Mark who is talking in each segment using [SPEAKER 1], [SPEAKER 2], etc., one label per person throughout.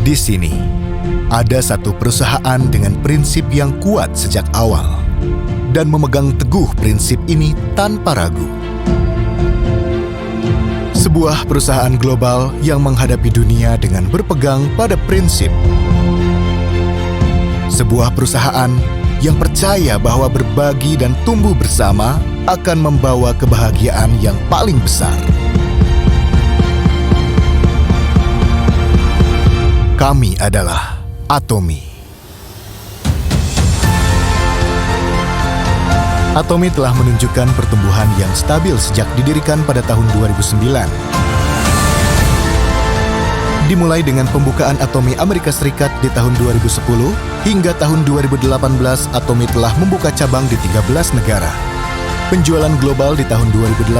[SPEAKER 1] Di sini, ada satu perusahaan dengan prinsip yang kuat sejak awal dan memegang teguh prinsip ini tanpa ragu. Sebuah perusahaan global yang menghadapi dunia dengan berpegang pada prinsip. Sebuah perusahaan yang percaya bahwa berbagi dan tumbuh bersama akan membawa kebahagiaan yang paling besar. Kami adalah Atomy. Atomy telah menunjukkan pertumbuhan yang stabil sejak didirikan pada tahun 2009. Dimulai dengan pembukaan Atomy Amerika Serikat di tahun 2010, hingga tahun 2018 Atomy telah membuka cabang di 13 negara. Penjualan global di tahun 2018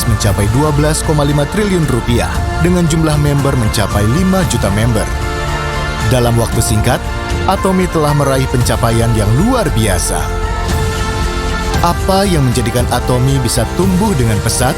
[SPEAKER 1] mencapai 12,5 triliun rupiah, dengan jumlah member mencapai 5 juta member. Dalam waktu singkat, Atomy telah meraih pencapaian yang luar biasa. Apa yang menjadikan Atomy bisa tumbuh dengan pesat?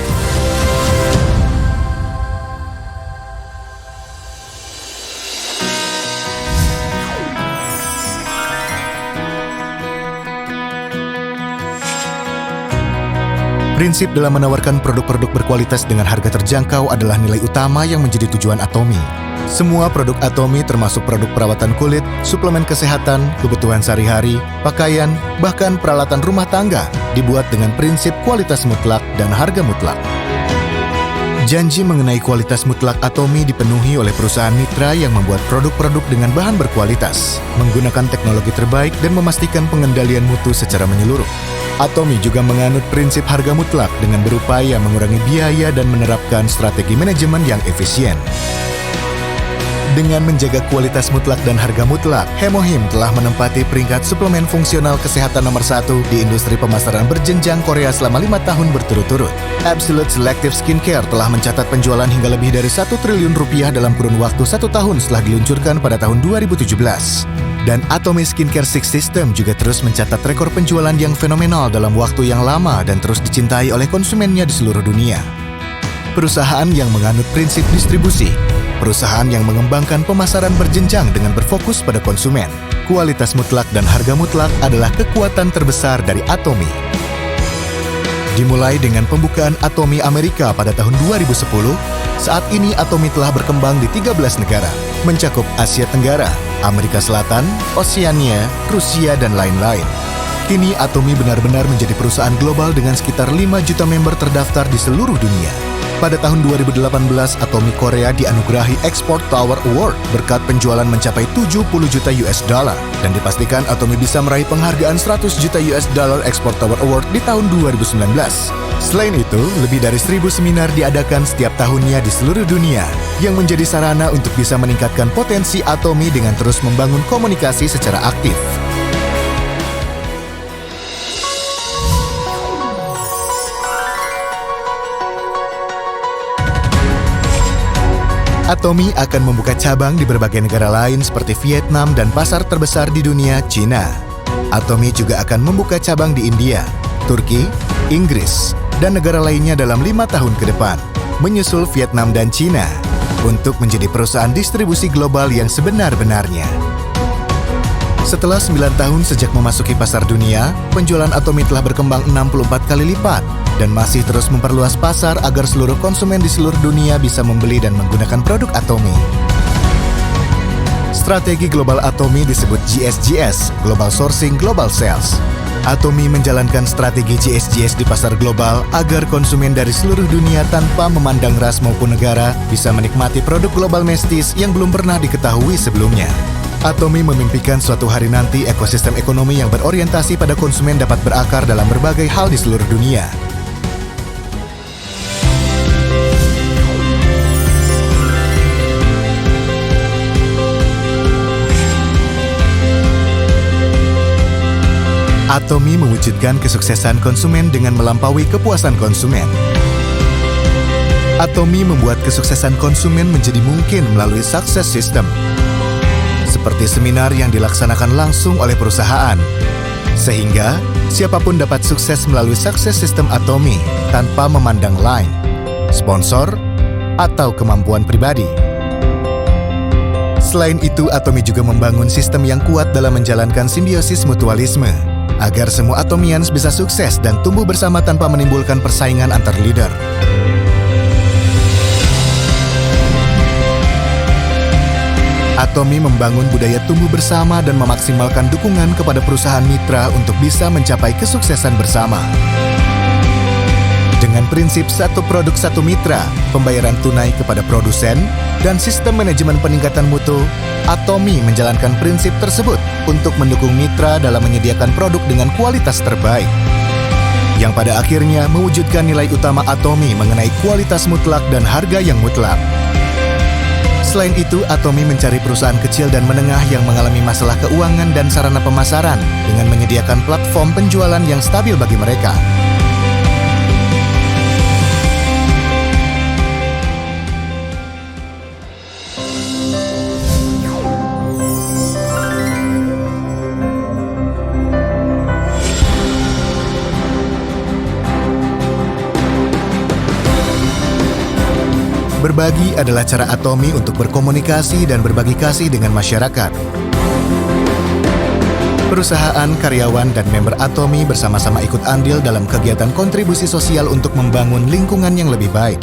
[SPEAKER 1] Prinsip dalam menawarkan produk-produk berkualitas dengan harga terjangkau adalah nilai utama yang menjadi tujuan Atomy. Semua produk Atomy termasuk produk perawatan kulit, suplemen kesehatan, kebutuhan sehari-hari, pakaian, bahkan peralatan rumah tangga dibuat dengan prinsip kualitas mutlak dan harga mutlak. Janji mengenai kualitas mutlak Atomy dipenuhi oleh perusahaan mitra yang membuat produk-produk dengan bahan berkualitas, menggunakan teknologi terbaik dan memastikan pengendalian mutu secara menyeluruh. Atomy juga menganut prinsip harga mutlak dengan berupaya mengurangi biaya dan menerapkan strategi manajemen yang efisien. Dengan menjaga kualitas mutlak dan harga mutlak, Hemohim telah menempati peringkat suplemen fungsional kesehatan nomor 1 di industri pemasaran berjenjang Korea selama 5 tahun berturut-turut. Absolute Selective Skincare telah mencatat penjualan hingga lebih dari 1 triliun rupiah dalam kurun waktu 1 tahun setelah diluncurkan pada tahun 2017. Dan Atomy Skincare Six System juga terus mencatat rekor penjualan yang fenomenal dalam waktu yang lama dan terus dicintai oleh konsumennya di seluruh dunia. Perusahaan yang menganut prinsip distribusi, perusahaan yang mengembangkan pemasaran berjenjang dengan berfokus pada konsumen. Kualitas mutlak dan harga mutlak adalah kekuatan terbesar dari Atomy. Dimulai dengan pembukaan Atomy Amerika pada tahun 2010, saat ini Atomy telah berkembang di 13 negara, mencakup Asia Tenggara, Amerika Selatan, Oseania, Rusia, dan lain-lain. Kini Atomy benar-benar menjadi perusahaan global dengan sekitar 5 juta member terdaftar di seluruh dunia. Pada tahun 2018, Atomy Korea dianugerahi Export Tower Award berkat penjualan mencapai 70 juta US dollar dan dipastikan Atomy bisa meraih penghargaan 100 juta US dollar Export Tower Award di tahun 2019. Selain itu, lebih dari 1.000 seminar diadakan setiap tahunnya di seluruh dunia yang menjadi sarana untuk bisa meningkatkan potensi Atomy dengan terus membangun komunikasi secara aktif. Atomy akan membuka cabang di berbagai negara lain seperti Vietnam dan pasar terbesar di dunia, Cina. Atomy juga akan membuka cabang di India, Turki, Inggris, dan negara lainnya dalam 5 tahun ke depan, menyusul Vietnam dan Cina, untuk menjadi perusahaan distribusi global yang sebenar-benarnya. Setelah 9 tahun sejak memasuki pasar dunia, penjualan Atomy telah berkembang 64 kali lipat dan masih terus memperluas pasar agar seluruh konsumen di seluruh dunia bisa membeli dan menggunakan produk Atomy. Strategi global Atomy disebut GSGS, Global Sourcing Global Sales. Atomy menjalankan strategi GSGS di pasar global agar konsumen dari seluruh dunia tanpa memandang ras maupun negara bisa menikmati produk global mestis yang belum pernah diketahui sebelumnya. Atomy memimpikan suatu hari nanti ekosistem ekonomi yang berorientasi pada konsumen dapat berakar dalam berbagai hal di seluruh dunia. Atomy mewujudkan kesuksesan konsumen dengan melampaui kepuasan konsumen. Atomy membuat kesuksesan konsumen menjadi mungkin melalui Success System, seperti seminar yang dilaksanakan langsung oleh perusahaan, sehingga siapapun dapat sukses melalui Success System Atomy tanpa memandang line, sponsor, atau kemampuan pribadi. Selain itu, Atomi juga membangun sistem yang kuat dalam menjalankan simbiosis mutualisme, agar semua Atomians bisa sukses dan tumbuh bersama tanpa menimbulkan persaingan antar leader. Atomi membangun budaya tumbuh bersama dan memaksimalkan dukungan kepada perusahaan mitra untuk bisa mencapai kesuksesan bersama. Dengan prinsip satu produk satu mitra, pembayaran tunai kepada produsen, dan sistem manajemen peningkatan mutu, Atomi menjalankan prinsip tersebut untuk mendukung mitra dalam menyediakan produk dengan kualitas terbaik, yang pada akhirnya mewujudkan nilai utama Atomi mengenai kualitas mutlak dan harga yang mutlak. Selain itu, Atomi mencari perusahaan kecil dan menengah yang mengalami masalah keuangan dan sarana pemasaran dengan menyediakan platform penjualan yang stabil bagi mereka. Berbagi adalah cara Atomi untuk berkomunikasi dan berbagi kasih dengan masyarakat. Perusahaan, karyawan, dan member Atomi bersama-sama ikut andil dalam kegiatan kontribusi sosial untuk membangun lingkungan yang lebih baik.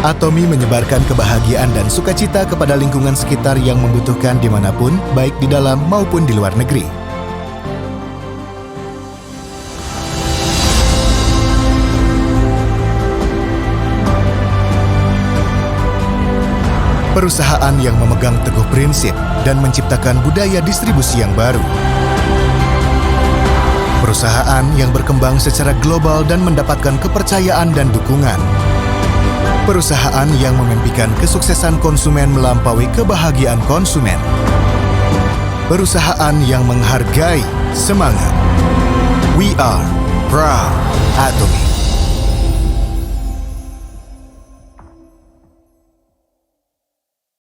[SPEAKER 1] Atomi menyebarkan kebahagiaan dan sukacita kepada lingkungan sekitar yang membutuhkan dimanapun, baik di dalam maupun di luar negeri. Perusahaan yang memegang teguh prinsip dan menciptakan budaya distribusi yang baru. Perusahaan yang berkembang secara global dan mendapatkan kepercayaan dan dukungan. Perusahaan yang memimpikan kesuksesan konsumen melampaui kebahagiaan konsumen. Perusahaan yang menghargai semangat. We are proud Atomi.